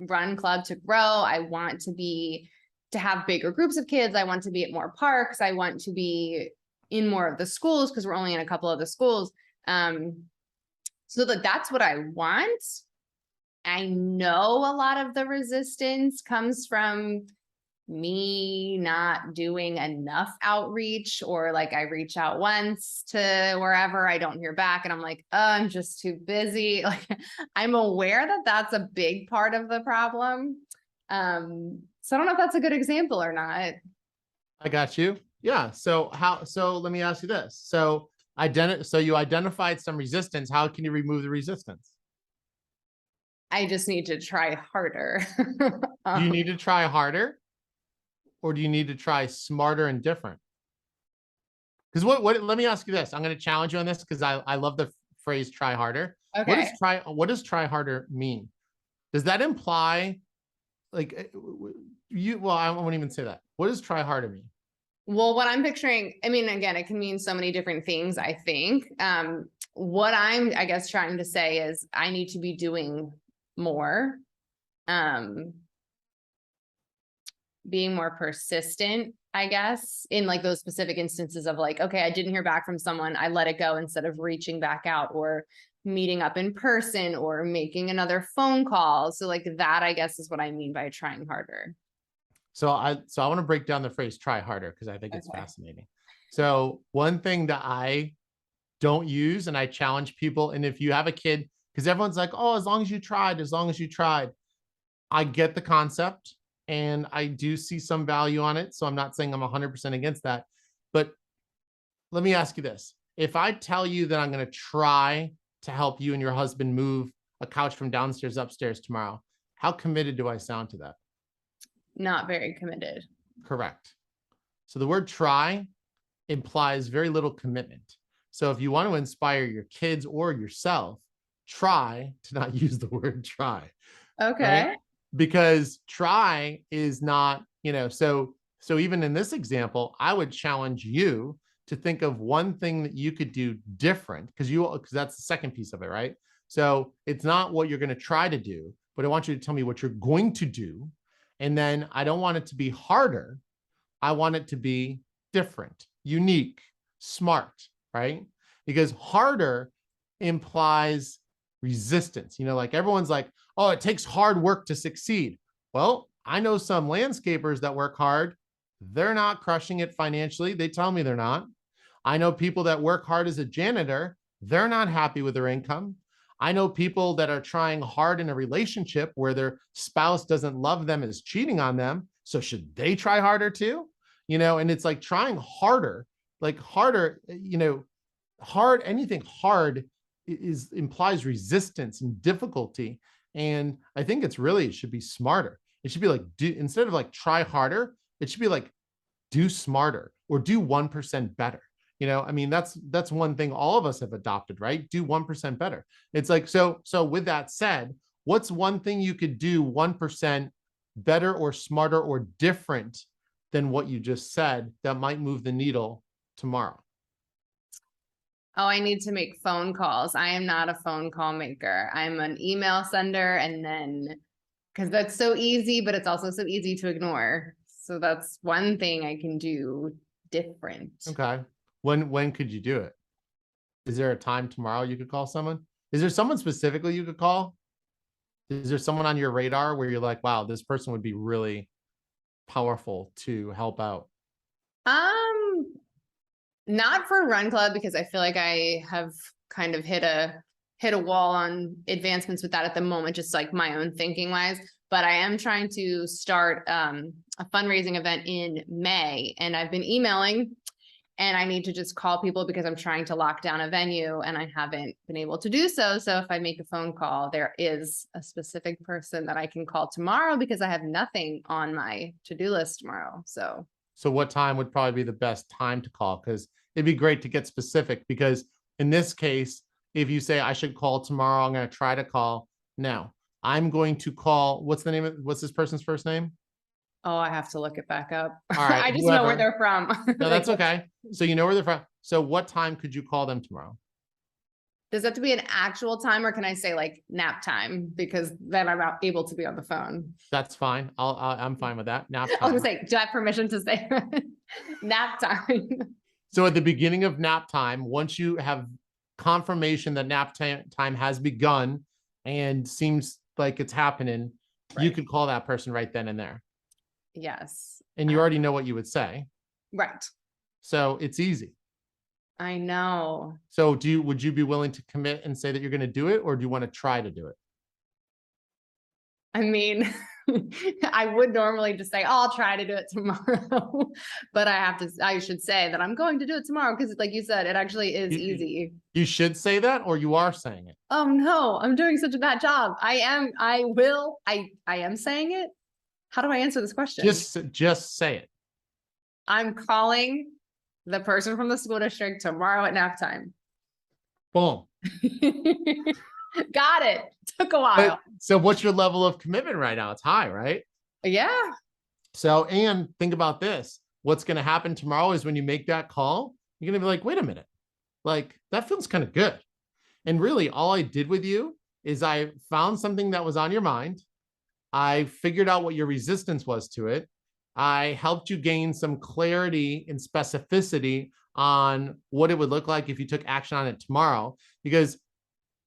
run club to grow. I want to have bigger groups of kids. I want to be at more parks. I want to be in more of the schools because we're only in a couple of the schools. So that's what I want. I know a lot of the resistance comes from me not doing enough outreach, or like I reach out once to wherever, I don't hear back and I'm like, oh, I'm just too busy. Like I'm aware that that's a big part of the problem. So I don't know if that's a good example or not. I got you. Yeah. So let me ask you this. So So you identified some resistance. How can you remove the resistance? I just need to try harder. Do you need to try harder, or do you need to try smarter and different? Because let me ask you this. I'm going to challenge you on this because I love the phrase try harder. Okay. What does try harder mean? Does that imply like well, I won't even say that. What does try harder mean? Well, what I'm picturing, I mean, again, it can mean so many different things, I think. What I'm, I guess, trying to say is I need to be doing more, being more persistent, I guess, in like those specific instances of like, okay, I didn't hear back from someone, I let it go instead of reaching back out or meeting up in person or making another phone call. So like that, I guess, is what I mean by trying harder. So I want to break down the phrase try harder because I think it's fascinating. So one thing that I don't use, and I challenge people, and if you have a kid, because everyone's like, oh, as long as you tried, as long as you tried. I get the concept and I do see some value on it. So I'm not saying I'm 100% against that. But let me ask you this. If I tell you that I'm going to try to help you and your husband move a couch from downstairs upstairs tomorrow, how committed do I sound to that? Not very committed. Correct. So the word try implies very little commitment. So if you want to inspire your kids or yourself, try to not use the word try. Okay. Right? Because try is not, so even in this example, I would challenge you to think of one thing that you could do different because that's the second piece of it, right? So it's not what you're going to try to do, but I want you to tell me what you're going to do. And then I don't want it to be harder. I want it to be different, unique, smart, right? Because harder implies resistance. Like everyone's like, oh, it takes hard work to succeed. Well, I know some landscapers that work hard. They're not crushing it financially. They tell me they're not. I know people that work hard as a janitor. They're not happy with their income. I know people that are trying hard in a relationship where their spouse doesn't love them, is cheating on them. So should they try harder too? And it's like trying harder, anything hard implies resistance and difficulty. And I think it should be smarter. It should be like, instead of like try harder, it should be like do smarter or do 1% better. That's one thing all of us have adopted, right? Do 1% better. It's like, so with that said, what's one thing you could do 1% better or smarter or different than what you just said that might move the needle tomorrow? Oh, I need to make phone calls. I am not a phone call maker. I'm an email sender, and then because that's so easy, but it's also so easy to ignore. So that's one thing I can do different. Okay. When could you do it? Is there a time tomorrow you could call someone? Is there someone specifically you could call? Is there someone on your radar where you're like, wow, this person would be really powerful to help out? Not for Run Club, because I feel like I have kind of hit a wall on advancements with that at the moment, just like my own thinking wise. But I am trying to start a fundraising event in May, and I've been emailing, and I need to just call people because I'm trying to lock down a venue and I haven't been able to do so. So if I make a phone call, there is a specific person that I can call tomorrow because I have nothing on my to-do list tomorrow. So what time would probably be the best time to call? Because it'd be great to get specific, because in this case, if you say I should call tomorrow, I'm going to try to call now. I'm going to call, what's this person's first name? Oh, I have to look it back up. All right, I just know where they're from. No, that's okay. So you know where they're from. So what time could you call them tomorrow? Does that have to be an actual time, or can I say like nap time? Because then I'm not able to be on the phone. That's fine. I'm fine with that. Nap time. I was gonna say, do I have permission to say nap time? So at the beginning of nap time, once you have confirmation that nap time has begun and seems like it's happening, you could call that person right then and there. Yes. And you already know what you would say. Right. So it's easy. I know. So would you be willing to commit and say that you're going to do it, or do you want to try to do it? I mean, I would normally just say, oh, I'll try to do it tomorrow. But I should say that I'm going to do it tomorrow because like you said, it actually is easy. You should say that, or you are saying it. Oh no, I'm doing such a bad job. I am saying it. How do I answer this question? Just say it. I'm calling the person from the school district tomorrow at nap time. Boom. Got it. Took a while. So what's your level of commitment right now? It's high, right? Yeah. So, and think about this. What's going to happen tomorrow is when you make that call, you're going to be like, wait a minute, like that feels kind of good. And really all I did with you is I found something that was on your mind. I figured out what your resistance was to it. I helped you gain some clarity and specificity on what it would look like if you took action on it tomorrow. Because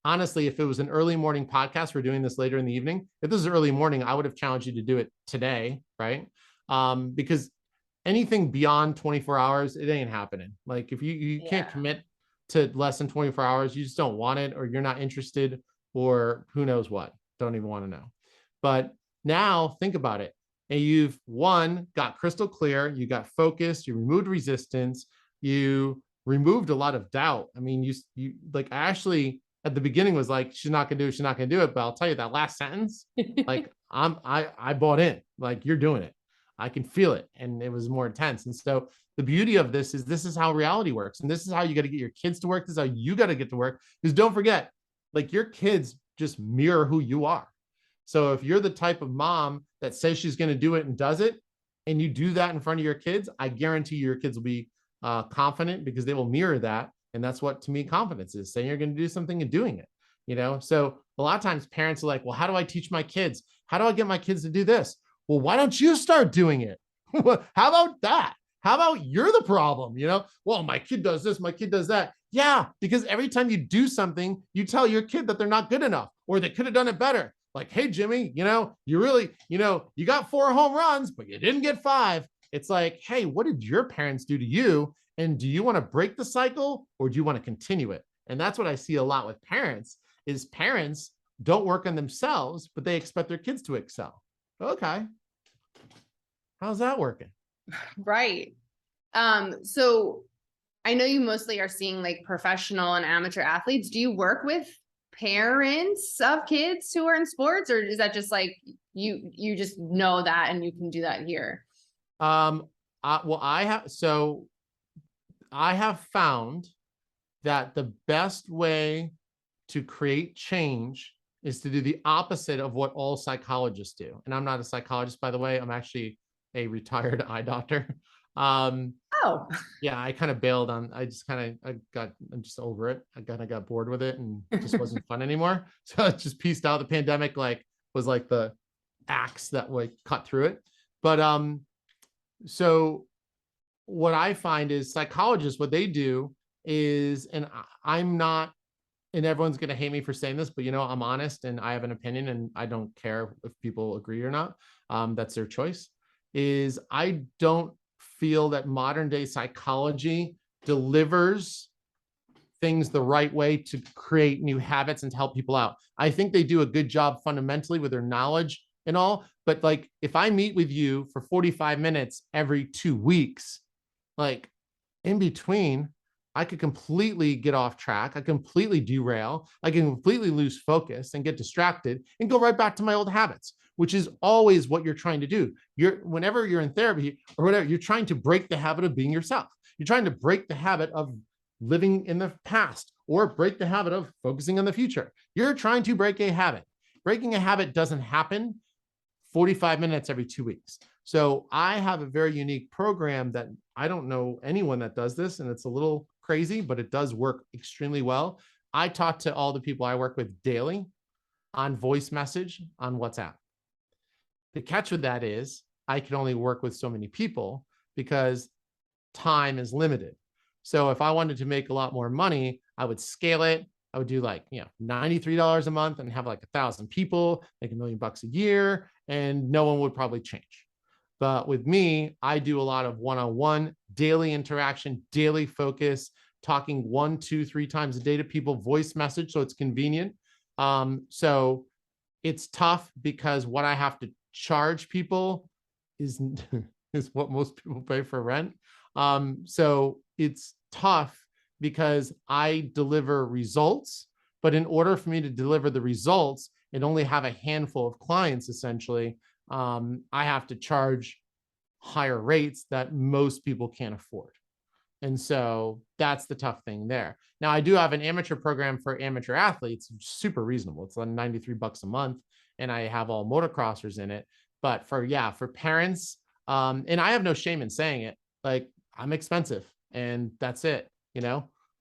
honestly, if it was an early morning podcast, we're doing this later in the evening. If this is early morning, I would have challenged you to do it today, right? Because anything beyond 24 hours, it ain't happening. Like if you can't commit to less than 24 hours, you just don't want it, or you're not interested, or who knows what, don't even want to know. But now think about it. And you've got crystal clear, you got focused, you removed resistance, you removed a lot of doubt. I mean, you like, I actually at the beginning was like, she's not gonna do it, she's not gonna do it. But I'll tell you that last sentence, like I bought in, like you're doing it. I can feel it. And it was more intense. And so the beauty of this is how reality works. And this is how you got to get your kids to work. This is how you got to get to work. Because don't forget, like your kids just mirror who you are. So if you're the type of mom that says she's going to do it and does it, and you do that in front of your kids, I guarantee your kids will be confident because they will mirror that. And that's what, to me, confidence is, saying you're going to do something and doing it, you know? So a lot of times parents are like, well, how do I teach my kids? How do I get my kids to do this? Well, why don't you start doing it? How about that? How about you're the problem? You know, well, my kid does this, my kid does that. Yeah, because every time you do something, you tell your kid that they're not good enough, or they could have done it better. Like, hey, Jimmy, you know, you really, you know, you got 4 home runs, but you didn't get 5. It's like, hey, what did your parents do to you? And do you want to break the cycle, or do you want to continue it? And that's what I see a lot with parents, is parents don't work on themselves, but they expect their kids to excel. Okay. How's that working? Right. So I know you mostly are seeing like professional and amateur athletes. Do you work with parents of kids who are in sports, or is that just like you just know that and you can do that here? I have found that the best way to create change is to do the opposite of what all psychologists do. And I'm not a psychologist, by the way. I'm actually a retired eye doctor. Oh, yeah, I kind of bailed on, I'm just over it. I kind of got bored with it, and it just wasn't fun anymore. So I just pieced out. The pandemic was like the axe that would cut through it. But so what I find is psychologists, what they do is, and I'm not, and everyone's going to hate me for saying this, but you know, I'm honest and I have an opinion, and I don't care if people agree or not. That's their choice. Is I don't feel that modern day psychology delivers things the right way to create new habits and to help people out. I think they do a good job fundamentally with their knowledge and all, but like if I meet with you for 45 minutes every 2 weeks, like in between, I could completely get off track. I completely derail. I can completely lose focus and get distracted and go right back to my old habits, which is always what you're trying to do. Whenever you're in therapy or whatever, you're trying to break the habit of being yourself. You're trying to break the habit of living in the past, or break the habit of focusing on the future. You're trying to break a habit. Breaking a habit doesn't happen 45 minutes every 2 weeks. So I have a very unique program that I don't know anyone that does this, and it's a little crazy, but it does work extremely well. I talk to all the people I work with daily on voice message on WhatsApp. The catch with that is I can only work with so many people because time is limited. So if I wanted to make a lot more money, I would scale it. I would do like, you know, $93 a month and have like 1,000 people, make $1 million a year, and no one would probably change. But with me, I do a lot of one-on-one, daily interaction, daily focus, talking 1, 2, 3 times a day to people, voice message, so it's convenient. So it's tough because what I have to charge people is is what most people pay for rent. So it's tough because I deliver results, but in order for me to deliver the results and only have a handful of clients, essentially, I have to charge higher rates that most people can't afford. And so that's the tough thing there. Now, I do have an amateur program for amateur athletes, super reasonable. It's like $93 a month, and I have all motocrossers in it. But for parents, and I have no shame in saying it, like, I'm expensive, and that's it.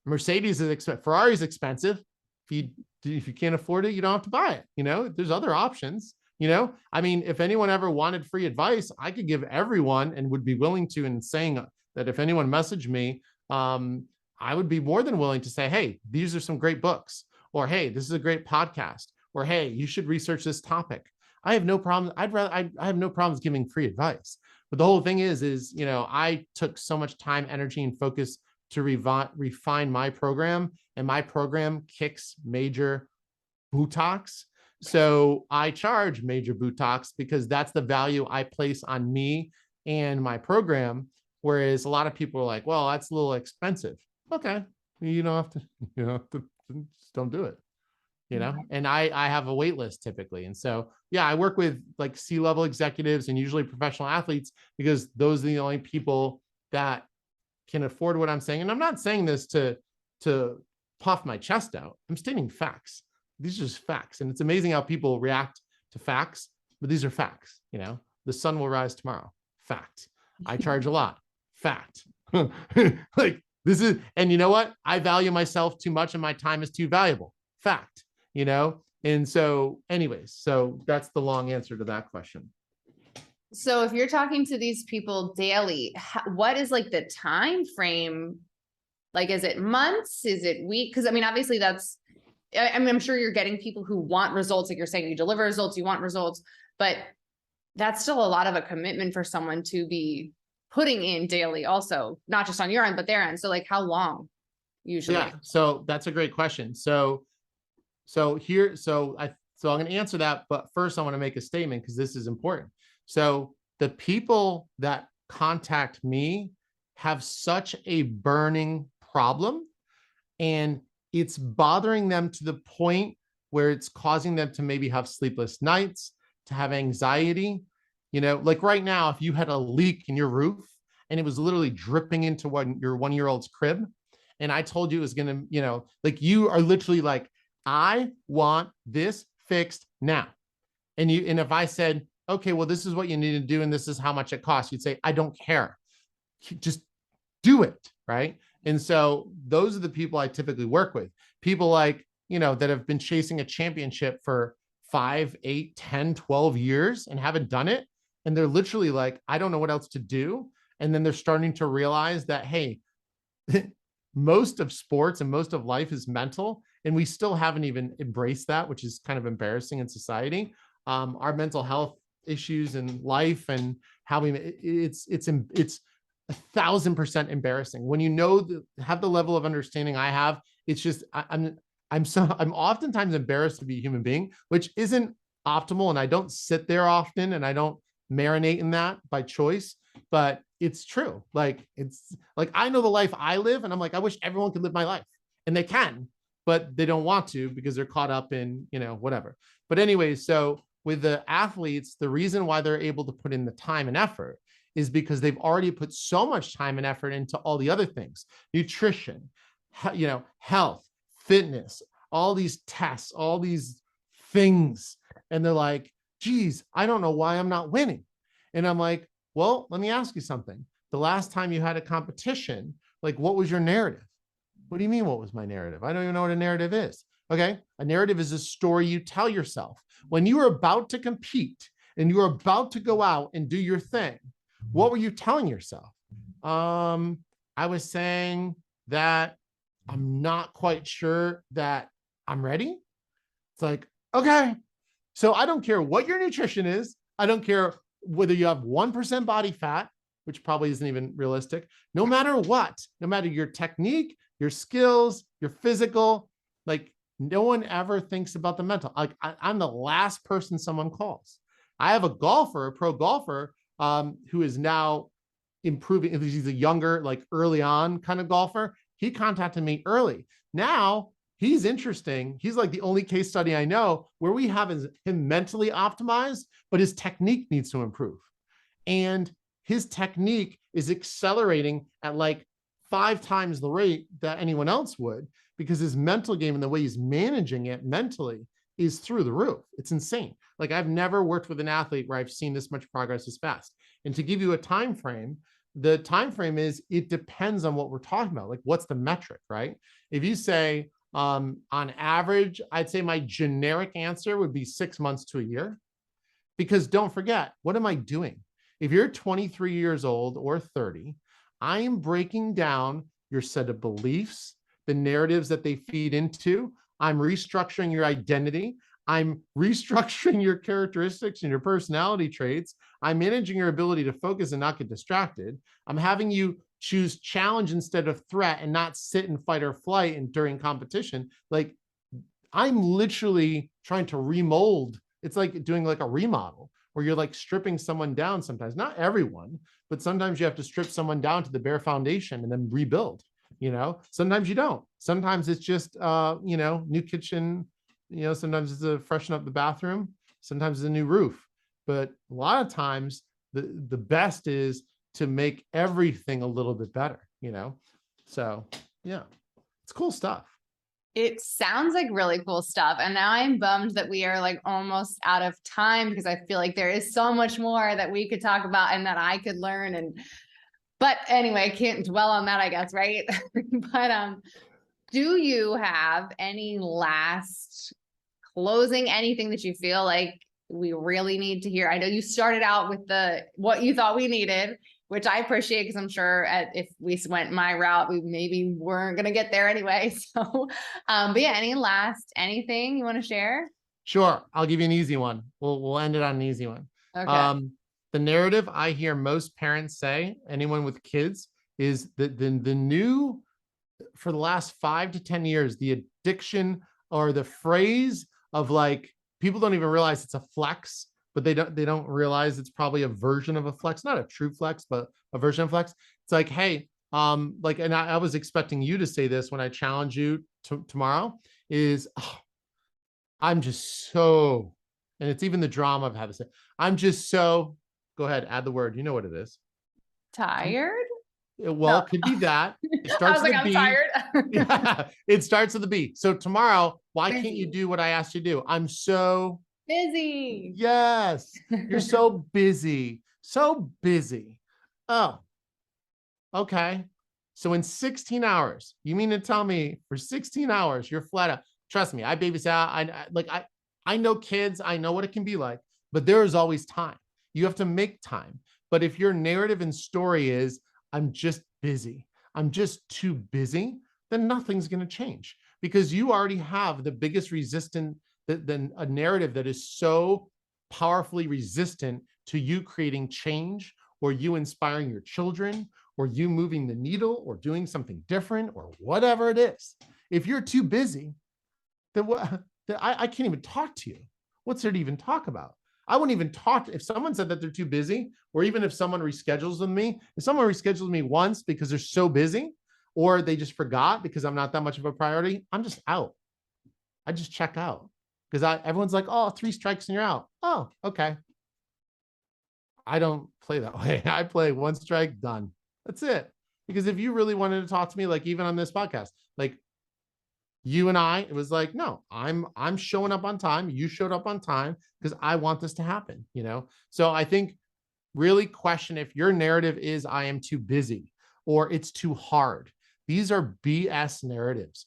Mercedes is expensive, Ferrari's expensive. If you can't afford it, you don't have to buy it. There's other options. I mean, if anyone ever wanted free advice, I could give everyone and would be willing to, and saying that if anyone messaged me, I would be more than willing to say, hey, these are some great books, or hey, this is a great podcast, or hey, you should research this topic. I have no problem. I have no problems giving free advice. But the whole thing is, I took so much time, energy, and focus to refine my program, and my program kicks major buttocks. So I charge major buttocks because that's the value I place on me and my program. Whereas a lot of people are like, well, that's a little expensive. Okay. You don't have to, just don't do it, and I have a wait list typically. And so, yeah, I work with like C-level executives and usually professional athletes because those are the only people that can afford what I'm saying. And I'm not saying this to puff my chest out. I'm stating facts. These are just facts. And it's amazing how people react to facts, but these are facts. The sun will rise tomorrow. Fact. I charge a lot. Fact. Like, this is, and you know what? I value myself too much and my time is too valuable. Fact. And so anyways, so that's the long answer to that question. So if you're talking to these people daily, what is like the time frame? Like, is it months? Is it week? Because I mean, obviously I'm sure you're getting people who want results. Like you're saying, you deliver results, you want results, but that's still a lot of a commitment for someone to be putting in daily also, not just on your end, but their end. So like how long usually? Yeah. So that's a great question. So I'm going to answer that, but first I want to make a statement because this is important. So the people that contact me have such a burning problem, and it's bothering them to the point where it's causing them to maybe have sleepless nights, to have anxiety. Like right now, if you had a leak in your roof and it was literally dripping into your 1-year-old's crib, and I told you it was going to, like you are literally like, I want this fixed now. And if I said, okay, well, this is what you need to do, and this is how much it costs, you'd say, I don't care. Just do it. Right. And so those are the people I typically work with. People like, that have been chasing a championship for 5, 8, 10, 12 years and haven't done it. And they're literally like, I don't know what else to do. And then they're starting to realize that, hey, most of sports and most of life is mental. And we still haven't even embraced that, which is kind of embarrassing in society. Our mental health issues in life and how it's 1,000% embarrassing when have the level of understanding I have. It's just, I'm oftentimes embarrassed to be a human being, which isn't optimal. And I don't sit there often and I don't marinate in that by choice, but it's true. Like, it's like, I know the life I live and I'm like, I wish everyone could live my life, and they can, but they don't want to because they're caught up in, whatever. But anyway, so with the athletes, the reason why they're able to put in the time and effort is because they've already put so much time and effort into all the other things, nutrition, health, fitness, all these tests, all these things. And they're like, geez, I don't know why I'm not winning. And I'm like, well, let me ask you something. The last time you had a competition, like, what was your narrative? What do you mean, what was my narrative? I don't even know what a narrative is. Okay. A narrative is a story you tell yourself. When you were about to compete and you were about to go out and do your thing, what were you telling yourself? I was saying that I'm not quite sure that I'm ready. It's like, okay. So I don't care what your nutrition is. I don't care whether you have 1% body fat, which probably isn't even realistic. No matter what, no matter your technique, your skills, your physical, like, no one ever thinks about the mental. Like, I'm the last person someone calls I have a golfer, a pro golfer, who is now improving. He's a younger, like early on kind of golfer. He contacted me early. Now he's interesting. He's like the only case study I know where we have him mentally optimized, but his technique needs to improve. And his technique is accelerating at like 5 times the rate that anyone else would, because his mental game and the way he's managing it mentally is through the roof. It's insane. Like I've never worked with an athlete where I've seen this much progress as fast. And to give you a time frame, the time frame is, it depends on what we're talking about. Like what's the metric, right? If you say on average, I'd say my generic answer would be 6 months to a year. Because don't forget, what am I doing? If you're 23 years old or 30, I am breaking down your set of beliefs, the narratives that they feed into. I'm restructuring your identity. I'm restructuring your characteristics and your personality traits. I'm managing your ability to focus and not get distracted. I'm having you choose challenge instead of threat and not sit in fight or flight and during competition. Like I'm literally trying to remold. It's like doing like a remodel where you're like stripping someone down sometimes, not everyone, but sometimes you have to strip someone down to the bare foundation and then rebuild, you know, sometimes you don't. Sometimes it's just, you know, new kitchen, you know, sometimes it's a freshen up the bathroom. Sometimes it's a new roof, but a lot of times the best is to make everything a little bit better, you know? So yeah, it's cool stuff. It sounds like really cool stuff. And now I'm bummed that we are like almost out of time, because I feel like there is so much more that we could talk about and that I could learn. But anyway, I can't dwell on that, I guess, right? But do you have any last closing, anything that you feel like we really need to hear? I know you started out with what you thought we needed, which I appreciate, because I'm sure if we went my route, we maybe weren't going to get there anyway. So, but yeah, anything you want to share? Sure. I'll give you an easy one. We'll end it on an easy one. Okay. The narrative I hear most parents say, anyone with kids, is that the new, for the last 5 to 10 years, the addiction or the phrase of like, people don't even realize it's a flex, but they don't realize it's probably a version of a flex, not a true flex, but a version of flex. It's like, hey, like, and I was expecting you to say this when I challenge you tomorrow is, oh, I'm just so, and it's even the drama of how to say, I'm just so, go ahead, add the word, you know what it is. Tired? Well, it could be that. It I starts was like, with a I'm B. tired. Yeah, it starts with a B. So tomorrow, why can't you Busy. do what I asked you to do? I'm so Busy. yes, you're so busy, so busy. Oh, okay. So in 16 hours, you mean to tell me for 16 hours, you're flat out? Trust me, I babysat. I know kids. I know what it can be like, but there is always time. You have to make time. But if your narrative and story is, I'm just busy, I'm just too busy, then nothing's going to change, because you already have the biggest resistant, than a narrative that is so powerfully resistant to you creating change, or you inspiring your children, or you moving the needle, or doing something different, or whatever it is. If you're too busy, then I can't even talk to you. What's there to even talk about? I wouldn't even talk if someone said that they're too busy, or even if someone reschedules with me. If someone reschedules me once because they're so busy, or they just forgot because I'm not that much of a priority, I'm just out. I just check out, because everyone's like, oh, 3 strikes and you're out. Oh, okay. I don't play that way. I play 1 strike, done. That's it. Because if you really wanted to talk to me, like even on this podcast, like you and I, it was like, no, I'm showing up on time. You showed up on time because I want this to happen, you know? So I think really question if your narrative is, I am too busy or it's too hard. These are BS narratives.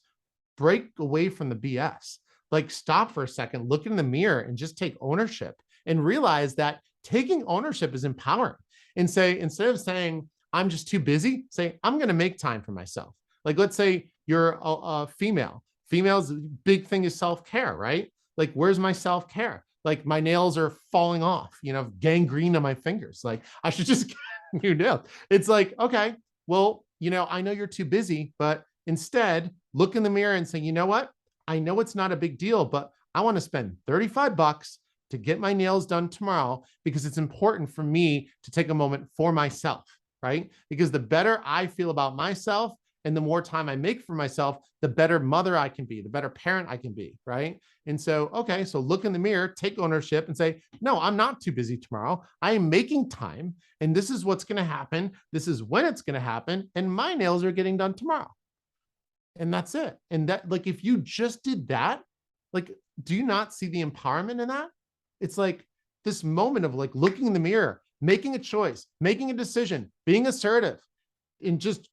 Break away from the BS. Like stop for a second, look in the mirror and just take ownership and realize that taking ownership is empowering. And say, instead of saying, I'm just too busy, say, I'm going to make time for myself. Like, let's say you're a female. Females, big thing is self-care, right? Like, where's my self-care? Like my nails are falling off, you know, gangrene on my fingers. Like I should just get new nails. It's like, okay, well, you know, I know you're too busy, but instead look in the mirror and say, you know what? I know it's not a big deal, but I want to spend $35 to get my nails done tomorrow because it's important for me to take a moment for myself, right? Because the better I feel about myself and the more time I make for myself, the better mother I can be, the better parent I can be, right? And so, okay, so look in the mirror, take ownership and say, no, I'm not too busy tomorrow. I am making time and this is what's going to happen. This is when it's going to happen. And my nails are getting done tomorrow. And that's it. And that, like, if you just did that, like, do you not see the empowerment in that? It's like this moment of like looking in the mirror, making a choice, making a decision, being assertive, and just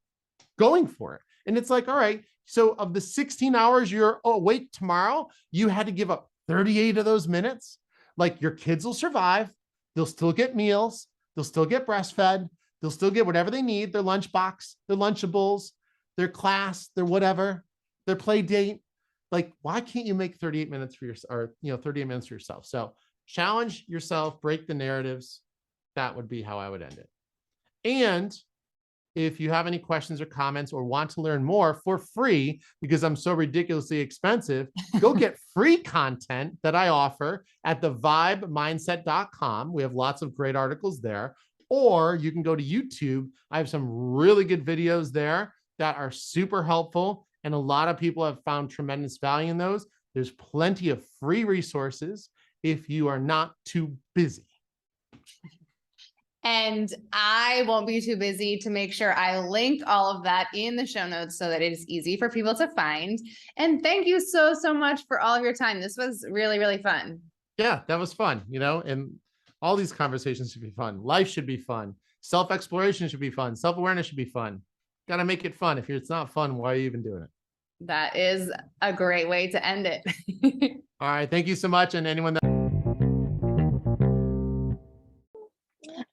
going for it. And it's like, all right, so of the 16 hours you're awake tomorrow, you had to give up 38 of those minutes. Like, your kids will survive. They'll still get meals. They'll still get breastfed. They'll still get whatever they need, their lunchbox, their Lunchables, their class, their whatever, their play date. Like, why can't you make 38 minutes for yourself, or, 38 minutes for yourself? So challenge yourself, break the narratives. That would be how I would end it. And if you have any questions or comments or want to learn more for free, because I'm so ridiculously expensive, go get free content that I offer at thevibemindset.com. We have lots of great articles there. Or you can go to YouTube. I have some really good videos there that are super helpful. And a lot of people have found tremendous value in those. There's plenty of free resources if you are not too busy. And I won't be too busy to make sure I link all of that in the show notes so that it is easy for people to find. And thank you so, so much for all of your time. This was really, really fun. Yeah, that was fun, and all these conversations should be fun. Life should be fun. Self-exploration should be fun. Self-awareness should be fun. Got to make it fun. If it's not fun, why are you even doing it? That is a great way to end it. All right. Thank you so much. And anyone that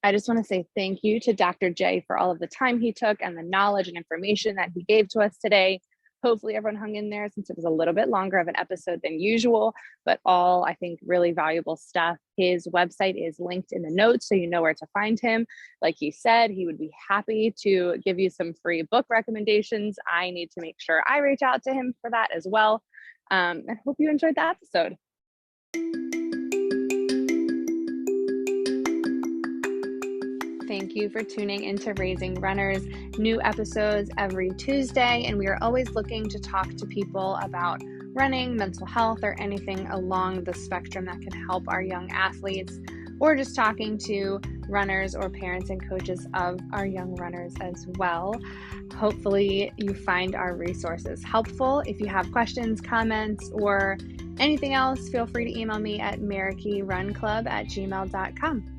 I just want to say thank you to Dr. J for all of the time he took and the knowledge and information that he gave to us today. Hopefully everyone hung in there since it was a little bit longer of an episode than usual, but all, I think, really valuable stuff. His website is linked in the notes, so you know where to find him. Like he said, he would be happy to give you some free book recommendations. I need to make sure I reach out to him for that as well. And hope you enjoyed the episode. Thank you for tuning into Raising Runners. New episodes every Tuesday, and we are always looking to talk to people about running, mental health, or anything along the spectrum that can help our young athletes, or just talking to runners or parents and coaches of our young runners as well. Hopefully you find our resources helpful. If you have questions, comments, or anything else, feel free to email me at marikeyrunclub@gmail.com.